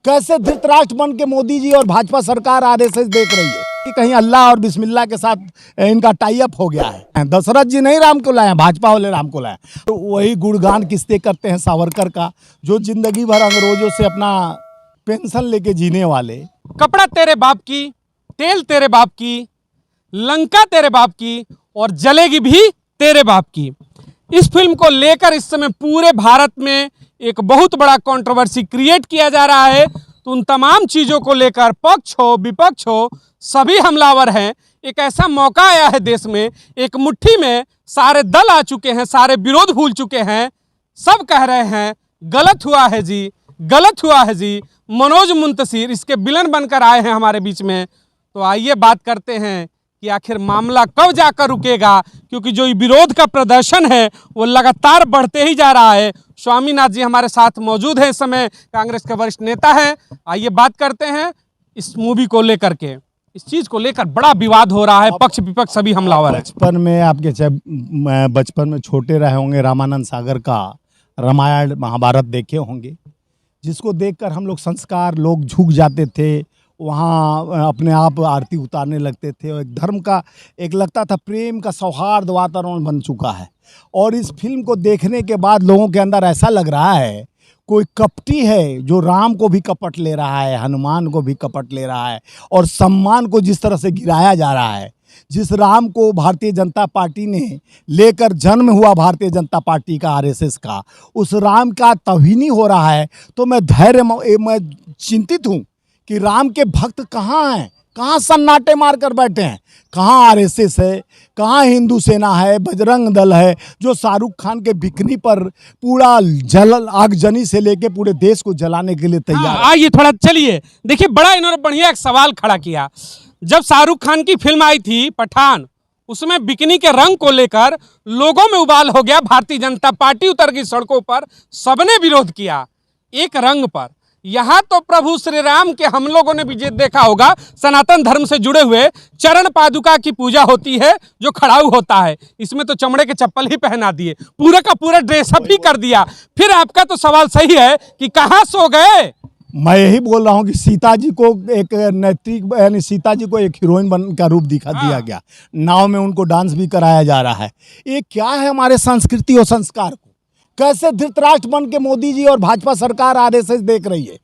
कैसे धृतराष्ट्र बन के मोदी जी और भाजपा सरकार आरएसएस देख रही है कि कहीं अल्लाह और बिस्मिल्लाह के साथ इनका टाई अप हो गया है। दशरथ जी नहीं राम को लाए, भाजपा वाले राम को लाए। तो वही गुणगान किस्ते करते हैं सावरकर का, जो जिंदगी भर अंग्रेजों से अपना पेंशन लेके जीने वाले। कपड़ा तेरे बाप की, तेल तेरे बाप की, लंका तेरे बाप की और जलेगी भी तेरे बाप की। इस फिल्म को लेकर इस समय पूरे भारत में एक बहुत बड़ा कंट्रोवर्सी क्रिएट किया जा रहा है। तो उन तमाम चीज़ों को लेकर पक्ष हो विपक्ष हो सभी हमलावर हैं। एक ऐसा मौका आया है देश में, एक मुट्ठी में सारे दल आ चुके हैं, सारे विरोध भूल चुके हैं। सब कह रहे हैं गलत हुआ है जी, गलत हुआ है जी। मनोज मुंतशिर इसके विलन बनकर आए हैं हमारे बीच में। तो आइए बात करते हैं कि आखिर मामला कब जाकर रुकेगा, क्योंकि जो विरोध का प्रदर्शन है वो लगातार बढ़ते ही जा रहा है। स्वामीनाथ जी हमारे साथ मौजूद हैं, इस समय कांग्रेस के वरिष्ठ नेता हैं। आइए बात करते हैं इस मूवी को लेकर के। इस चीज को लेकर बड़ा विवाद हो रहा है, पक्ष विपक्ष सभी हमलावर है। बचपन में आपके बचपन में छोटे रहे होंगे, रामानंद सागर का रामायण महाभारत देखे होंगे, जिसको देखकर हम लोग संस्कार लोग झुक जाते थे, वहाँ अपने आप आरती उतारने लगते थे। और एक धर्म का एक लगता था प्रेम का सौहार्द वातावरण बन चुका है। और इस फिल्म को देखने के बाद लोगों के अंदर ऐसा लग रहा है कोई कपटी है जो राम को भी कपट ले रहा है, हनुमान को भी कपट ले रहा है। और सम्मान को जिस तरह से गिराया जा रहा है, जिस राम को भारतीय जनता पार्टी ने लेकर जन्म हुआ भारतीय जनता पार्टी का आरएसएस का, उस राम का तौहीनी हो रहा है। तो मैं चिंतित हूँ कि राम के भक्त कहाँ हैं, कहाँ सन्नाटे मार कर बैठे हैं, कहाँ आरएसएस है, कहाँ हिंदू सेना है, बजरंग दल है, जो शाहरुख खान के बिकनी पर पूरा आगजनी से लेके पूरे देश को जलाने के लिए तैयार है। आइए थोड़ा चलिए देखिए, बड़ा इन्होंने बढ़िया एक सवाल खड़ा किया। जब शाहरुख खान की फिल्म आई थी पठान, उसमें बिकनी के रंग को लेकर लोगों में उबाल हो गया, भारतीय जनता पार्टी उतर गई सड़कों पर, सबने विरोध किया एक रंग पर। यहाँ तो प्रभु श्री राम के हम लोगों ने भी देखा होगा, सनातन धर्म से जुड़े हुए चरण पादुका की पूजा होती है, जो खड़ाऊ होता है। इसमें तो चमड़े के चप्पल ही पहना दिए, पूरे का पूरा ड्रेसअप ही कर दिया। फिर आपका तो सवाल सही है कि कहाँ सो गए। मैं यही बोल रहा हूँ कि सीता जी को एक नैतिक यानी सीता जी को एक हीरोइन बन का रूप दिया गया, नाव में उनको डांस भी कराया जा रहा है। ये क्या है हमारे संस्कृति और संस्कार को कैसे धृतराष्ट्र बन के मोदी जी और भाजपा सरकार आरएसएस देख रही है।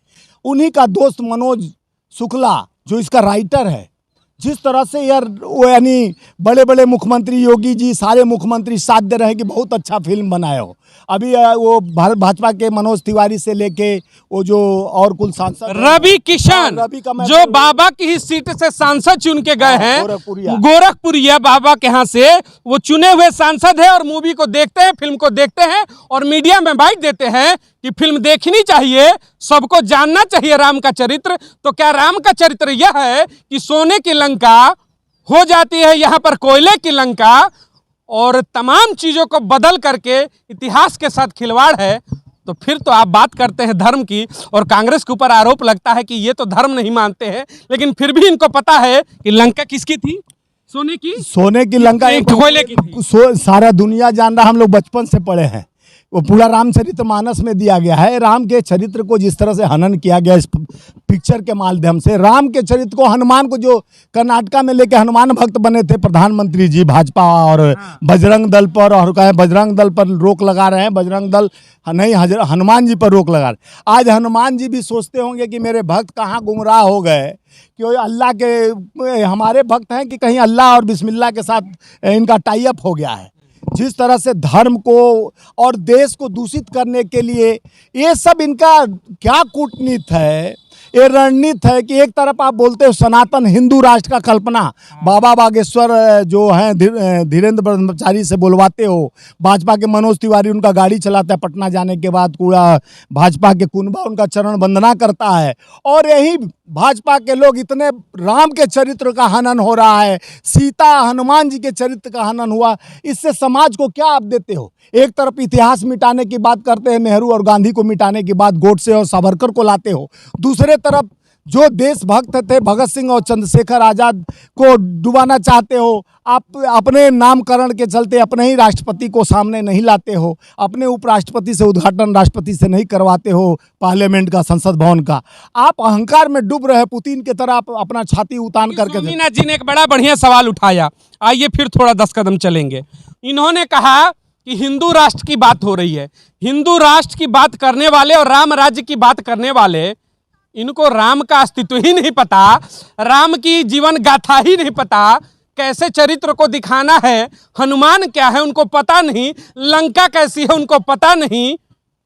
उन्हीं का दोस्त मनोज शुक्ला जो इसका राइटर है, जिस तरह से यार वो यानी बड़े बड़े मुख्यमंत्री योगी जी सारे मुख्यमंत्री साथ दे रहे हैं कि बहुत अच्छा फिल्म बनाए हो। अभी वो भारत भाजपा के मनोज तिवारी से लेके वो जो और कुल सांसद रवि किशन जो बाबा की ही सीट से सांसद चुन के गए हैं, गोरखपुरिया बाबा के यहाँ से वो चुने हुए सांसद है। और मूवी को देखते हैं, फिल्म को देखते हैं और मीडिया में बाइट देते हैं कि फिल्म देखनी चाहिए, सबको जानना चाहिए राम का चरित्र। तो क्या राम का चरित्र यह है कि सोने की लंका हो जाती है यहाँ पर कोयले की लंका, और तमाम चीजों को बदल करके इतिहास के साथ खिलवाड़ है? तो फिर तो आप बात करते हैं धर्म की, और कांग्रेस के ऊपर आरोप लगता है कि ये तो धर्म नहीं मानते हैं, लेकिन फिर भी इनको पता है कि लंका किसकी थी, सोने की लंका एक कोयले की थी। सारा दुनिया जान रहा, हम लोग बचपन से पढ़े हैं, वो पूरा रामचरितमानस में दिया गया है। राम के चरित्र को जिस तरह से हनन किया गया इस पिक्चर के माध्यम से, राम के चरित्र को, हनुमान को जो कर्नाटका में लेके हनुमान भक्त बने थे प्रधानमंत्री जी भाजपा और बजरंग दल पर, और कहे बजरंग दल पर रोक लगा रहे हैं, बजरंग दल नहीं हनुमान जी पर रोक लगा रहे। आज हनुमान जी भी सोचते होंगे कि मेरे भक्त कहाँ गुमराह हो गए, कि अल्लाह के हमारे भक्त हैं कि कहीं अल्लाह और बिस्मिल्लाह के साथ इनका टाई अप हो गया है। जिस तरह से धर्म को और देश को दूषित करने के लिए ये सब इनका क्या कूटनीति है, ये रणनीति है कि एक तरफ आप बोलते हो सनातन हिंदू राष्ट्र का कल्पना, बाबा बागेश्वर जो हैं धीरेन्द्र ब्रह्मचारी से बुलवाते हो, भाजपा के मनोज तिवारी उनका गाड़ी चलाता है, पटना जाने के बाद पूरा भाजपा के कुनबा उनका चरण वंदना करता है। और यही भाजपा के लोग इतने राम के चरित्र का हनन हो रहा है, सीता हनुमान जी के चरित्र का हनन हुआ, इससे समाज को क्या आप देते हो? एक तरफ इतिहास मिटाने की बात करते हैं, नेहरू और गांधी को मिटाने की बात गोडसे और सावरकर को लाते हो, दूसरे तरफ जो देशभक्त थे भगत सिंह और चंद्रशेखर आजाद को डुबाना चाहते हो। आप अपने नामकरण के चलते अपने ही राष्ट्रपति को सामने नहीं लाते हो, अपने उपराष्ट्रपति से उद्घाटन राष्ट्रपति से नहीं करवाते हो पार्लियामेंट का, संसद भवन का। आप अहंकार में डूब रहे, पुतिन की तरह आप अपना छाती उतान करके। स्वामीनाथ जी ने एक बड़ा बढ़िया सवाल उठाया, आइए फिर थोड़ा 10 कदम चलेंगे। इन्होंने कहा कि हिंदू राष्ट्र की बात हो रही है, हिंदू राष्ट्र की बात करने वाले और राम राज्य की बात करने वाले, इनको राम का अस्तित्व ही नहीं पता, राम की जीवन गाथा ही नहीं पता, कैसे चरित्र को दिखाना है, हनुमान क्या है उनको पता नहीं, लंका कैसी है उनको पता नहीं,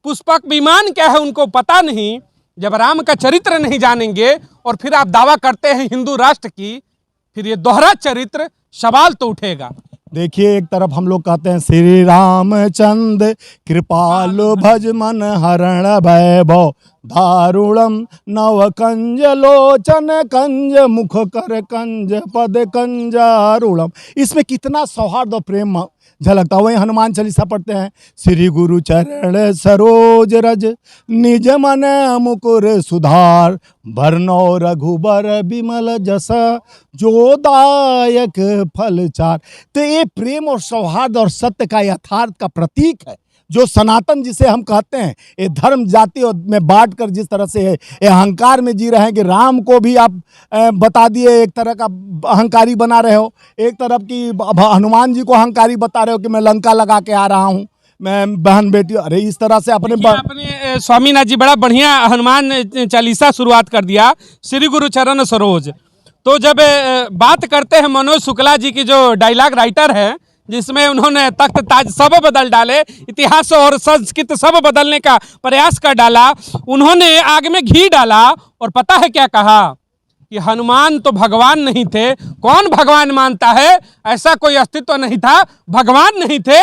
पुष्पक विमान क्या है उनको पता नहीं। जब राम का चरित्र नहीं जानेंगे और फिर आप दावा करते हैं हिंदू राष्ट्र की, फिर ये दोहरा चरित्र सवाल तो उठेगा। देखिए, एक तरफ हम लोग कहते हैं श्री रामचंद्र कृपालु भज मन हरण वैभव दारुणम नव कंज लोचन कंज मुख कर कंज पद कंजारुणम। इसमें कितना सौहार्द और प्रेम झलकता है। वही हनुमान चालीसा पढ़ते हैं, श्री गुरु चरण सरोज रज निज मन मुकुर सुधार बरनौ रघुबर विमल जस जो दायक फल चार। तो ये प्रेम और सौहार्द और सत्य का यथार्थ का प्रतीक है, जो सनातन जिसे हम कहते हैं। ये धर्म जाति में बांट कर जिस तरह से ये अहंकार में जी रहे हैं कि राम को भी आप बता दिए एक तरह का अहंकारी बना रहे हो, एक तरफ की हनुमान जी को अहंकारी बता रहे हो कि मैं लंका लगा के आ रहा हूँ, मैं बहन बेटी। अरे इस तरह से अपने स्वामीनाथ जी बड़ा बढ़िया हनुमान चालीसा शुरुआत कर दिया, श्री गुरु चरण सरोज। तो जब बात करते हैं मनोज शुक्ला जी की, जो डायलॉग राइटर है, जिसमें उन्होंने तख्त ताज सब बदल डाले, इतिहास और संस्कृत सब बदलने का प्रयास कर डाला, उन्होंने आग में घी डाला और पता है क्या कहा कि हनुमान तो भगवान नहीं थे। कौन भगवान मानता है? ऐसा कोई अस्तित्व नहीं था, भगवान नहीं थे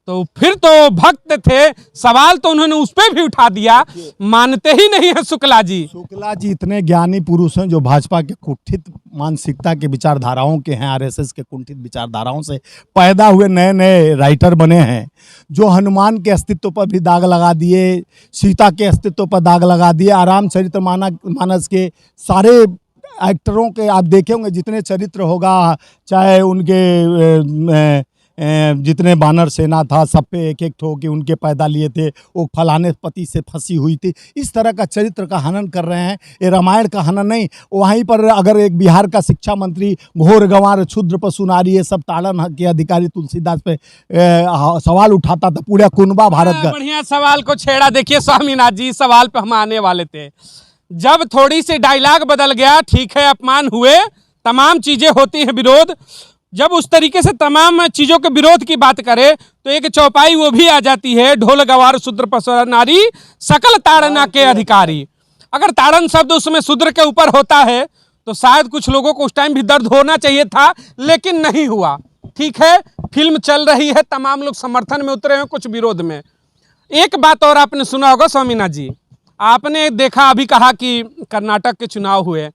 तो फिर तो भक्त थे। सवाल तो उन्होंने उस पर भी उठा दिया, मानते ही नहीं है शुक्ला जी। शुक्ला जी इतने ज्ञानी पुरुष हैं जो भाजपा के कुंठित मानसिकता के विचारधाराओं के हैं, आरएसएस के कुंठित विचारधाराओं से पैदा हुए नए नए राइटर बने हैं, जो हनुमान के अस्तित्व पर भी दाग लगा दिए, सीता के अस्तित्व पर दाग लगा दिए। रामचरितमानस के सारे एक्टरों के आप देखे होंगे, जितने चरित्र होगा, चाहे उनके जितने बानर सेना था, सब पे एक एक ठो कि उनके पैदा लिए थे, वो फलाने पति से फंसी हुई थी। इस तरह का चरित्र का हनन कर रहे हैं। ये रामायण का हनन नहीं। वहीं पर अगर एक बिहार का शिक्षा मंत्री घोर गंवार क्षुद्र पशु नारी ये सब ताड़न के अधिकारी तुलसीदास पे सवाल उठाता था, पूरा कुनबा भारत का। बढ़िया सवाल को छेड़ा। देखिए स्वामीनाथ जी, सवाल पे हम आने वाले थे। जब थोड़ी सी डायलॉग बदल गया, ठीक है, अपमान हुए, तमाम चीजें होती हैं विरोध। जब उस तरीके से तमाम चीजों के विरोध की बात करें तो एक चौपाई वो भी आ जाती है, ढोल गवार शूद्र पशु नारी सकल ताड़ना के अधिकारी। अगर ताड़न शब्द उसमें शूद्र के ऊपर होता है तो शायद कुछ लोगों को उस टाइम भी दर्द होना चाहिए था, लेकिन नहीं हुआ। ठीक है, फिल्म चल रही है, तमाम लोग समर्थन में उतरे हैं, कुछ विरोध में। एक बात और आपने सुना होगा स्वामीनाथ जी, आपने देखा, अभी कहा कि कर्नाटक के चुनाव हुए,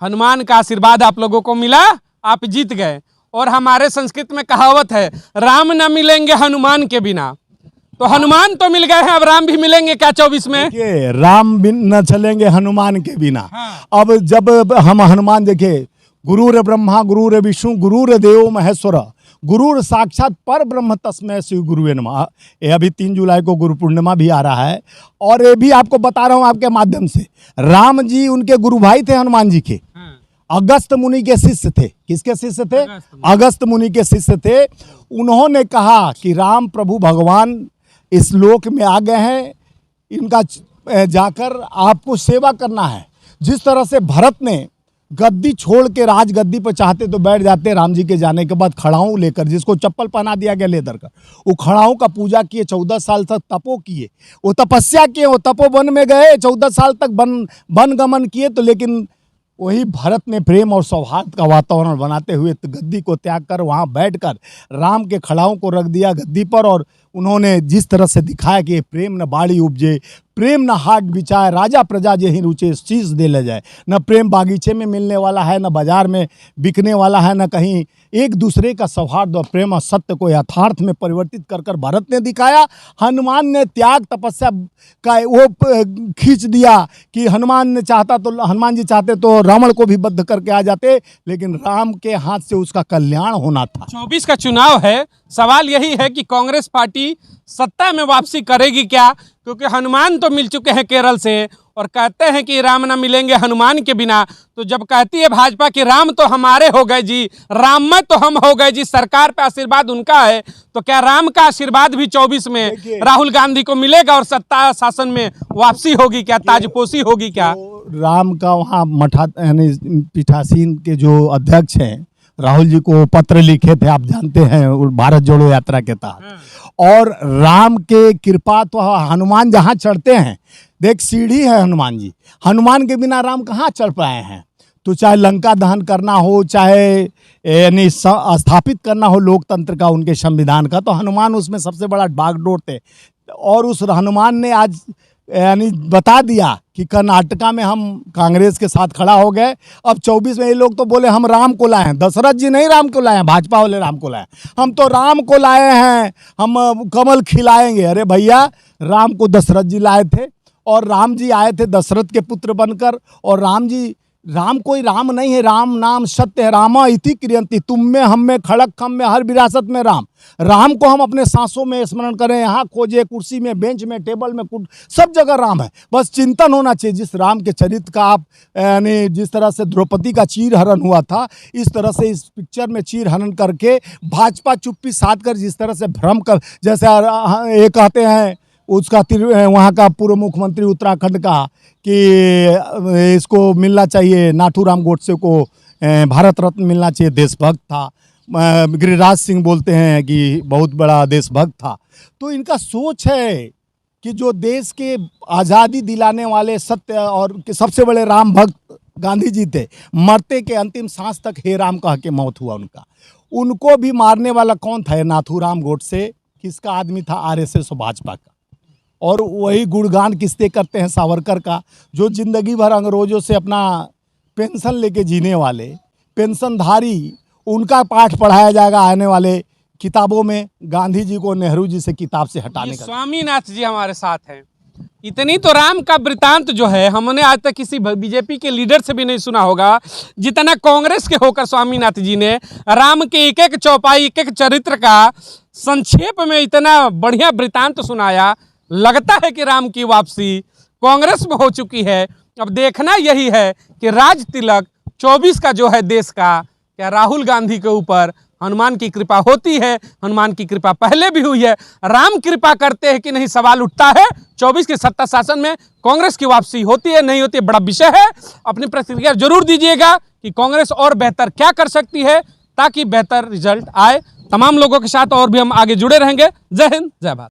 हनुमान का आशीर्वाद आप लोगों को मिला, आप जीत गए। और हमारे संस्कृत में कहावत है, राम न मिलेंगे हनुमान के बिना। तो हनुमान तो मिल गए हैं, अब राम भी मिलेंगे क्या 24 में? राम न चलेंगे हनुमान के बिना। हाँ। अब जब हम हनुमान देखे, गुरुर ब्रह्मा गुरुर विष्णु गुरुर देवो महेश्वर गुरुर साक्षात पर ब्रह्म तस्मै श्री गुरुवे नमः। ये अभी 3 जुलाई को गुरु पूर्णिमा भी आ रहा है, और ये भी आपको बता रहा हूँ आपके माध्यम से। राम जी उनके गुरु भाई थे हनुमान जी के, अगस्त मुनि के शिष्य थे। किसके शिष्य थे? अगस्त मुनि के शिष्य थे। उन्होंने कहा कि राम प्रभु भगवान इस लोक में आ गए हैं, इनका जाकर आपको सेवा करना है। जिस तरह से भरत ने गद्दी छोड़ के राज गद्दी पर चाहते तो बैठ जाते, राम जी के जाने के बाद खड़ाऊं लेकर, जिसको चप्पल पहना दिया गया लेदर का, वो खड़ाऊं का पूजा किए, 14 साल तक तपो किए, वो तपस्या किए, वो तपोवन में गए, 14 साल तक वन गमन किए। तो लेकिन वही भरत ने प्रेम और सौहार्द का वातावरण बनाते हुए गद्दी को त्याग कर वहाँ बैठकर राम के खड़ाओं को रख दिया गद्दी पर, और उन्होंने जिस तरह से दिखाया कि प्रेम न बाड़ी उपजे, प्रेम न हाट बिचाए, राजा प्रजा जे ही रुचे शीश दे ले जाए। न प्रेम बागीचे में मिलने वाला है, न बाजार में बिकने वाला है, न कहीं एक दूसरे का सौहार्द और प्रेम और सत्य को यथार्थ में परिवर्तित कर कर भारत ने दिखाया। हनुमान ने त्याग तपस्या का वो खींच दिया कि हनुमान जी चाहते तो रावण को भी बद्ध करके आ जाते, लेकिन राम के हाथ से उसका कल्याण होना था। 24 का चुनाव है, सवाल यही है कि कांग्रेस पार्टी सत्ता में वापसी करेगी क्या, क्योंकि हनुमान तो मिल चुके हैं केरल से और कहते हैं कि राम ना मिलेंगे हनुमान के बिना। तो जब कहती है भाजपा कि राम तो हमारे हो गए जी, राममय तो हम हो गए जी, सरकार पे आशीर्वाद उनका है, तो क्या राम का आशीर्वाद भी 24 में राहुल गांधी को मिलेगा और सत्ता शासन में वापसी होगी क्या, ताजपोशी होगी क्या? तो राम का वहाँ मठा यानी पीठासीन के जो अध्यक्ष हैं राहुल जी को पत्र लिखे थे, आप जानते हैं, भारत जोड़ो यात्रा के तहत। और राम के कृपा तो हनुमान जहाँ चढ़ते हैं, देख सीढ़ी है हनुमान जी, हनुमान के बिना राम कहाँ चढ़ पाए हैं। तो चाहे लंका दहन करना हो, चाहे यानी स्थापित करना हो लोकतंत्र का, उनके संविधान का, तो हनुमान उसमें सबसे बड़ा बागडोर थे। और उस हनुमान ने आज यानी बता दिया कि कर्नाटका में हम कांग्रेस के साथ खड़ा हो गए। अब 24 में ये लोग तो बोले हम राम को लाए हैं, दशरथ जी नहीं राम को लाए हैं, भाजपा वाले राम को लाए हैं, हम तो राम को लाए हैं, हम कमल खिलाएंगे। अरे भैया, राम को दशरथ जी लाए थे और राम जी आए थे दशरथ के पुत्र बनकर। और राम कोई राम नहीं है, राम नाम सत्य है, रामा इति क्रियंती, तुम में हम में खड़क खम में हर विरासत में राम। राम को हम अपने सांसों में स्मरण करें, यहाँ खोजे, कुर्सी में, बेंच में, टेबल में, सब जगह राम है। बस चिंतन होना चाहिए। जिस राम के चरित्र का आप यानी जिस तरह से द्रौपदी का चीर हरण हुआ था, इस तरह से इस पिक्चर में चीर हरण करके भाजपा चुप्पी साध कर जिस तरह से भ्रम कर, जैसे ये कहते हैं उसका वहाँ का पूर्व मुख्यमंत्री उत्तराखंड का कि इसको मिलना चाहिए, नाथूराम गोडसे को भारत रत्न मिलना चाहिए, देशभक्त था। गिरिराज सिंह बोलते हैं कि बहुत बड़ा देशभक्त था। तो इनका सोच है कि जो देश के आज़ादी दिलाने वाले सत्य और के सबसे बड़े राम भक्त गांधी जी थे, मरते के अंतिम सांस तक हे राम कह के मौत हुआ उनका। उनको भी मारने वाला कौन था? नाथूराम गोडसे। किसका आदमी था? आरएसएस और भाजपा का। और वही गुणगान किसते करते हैं? सावरकर का, जो जिंदगी भर अंग्रेजों से अपना पेंशन लेके जीने वाले पेंशनधारी, उनका पाठ पढ़ाया जाएगा आने वाले किताबों में, गांधी जी को नेहरू जी से किताब से हटाने का। स्वामीनाथ जी हमारे साथ हैं। इतनी तो राम का वृतांत जो है हमने आज तक किसी बीजेपी के लीडर से भी नहीं सुना होगा, जितना कांग्रेस के होकर स्वामीनाथ जी ने राम के एक एक चौपाई, एक एक चरित्र का संक्षेप में इतना बढ़िया वृतांत सुनाया। लगता है कि राम की वापसी कांग्रेस में हो चुकी है। अब देखना यही है कि राज तिलक 24 का जो है देश का, क्या राहुल गांधी के ऊपर हनुमान की कृपा होती है? हनुमान की कृपा पहले भी हुई है, राम कृपा करते हैं कि नहीं, सवाल उठता है। 24 के सत्ता शासन में कांग्रेस की वापसी होती है नहीं होती है, बड़ा विषय है। अपनी प्रतिक्रिया जरूर दीजिएगा कि कांग्रेस और बेहतर क्या कर सकती है ताकि बेहतर रिजल्ट आए। तमाम लोगों के साथ और भी हम आगे जुड़े रहेंगे। जय हिंद, जय भारत।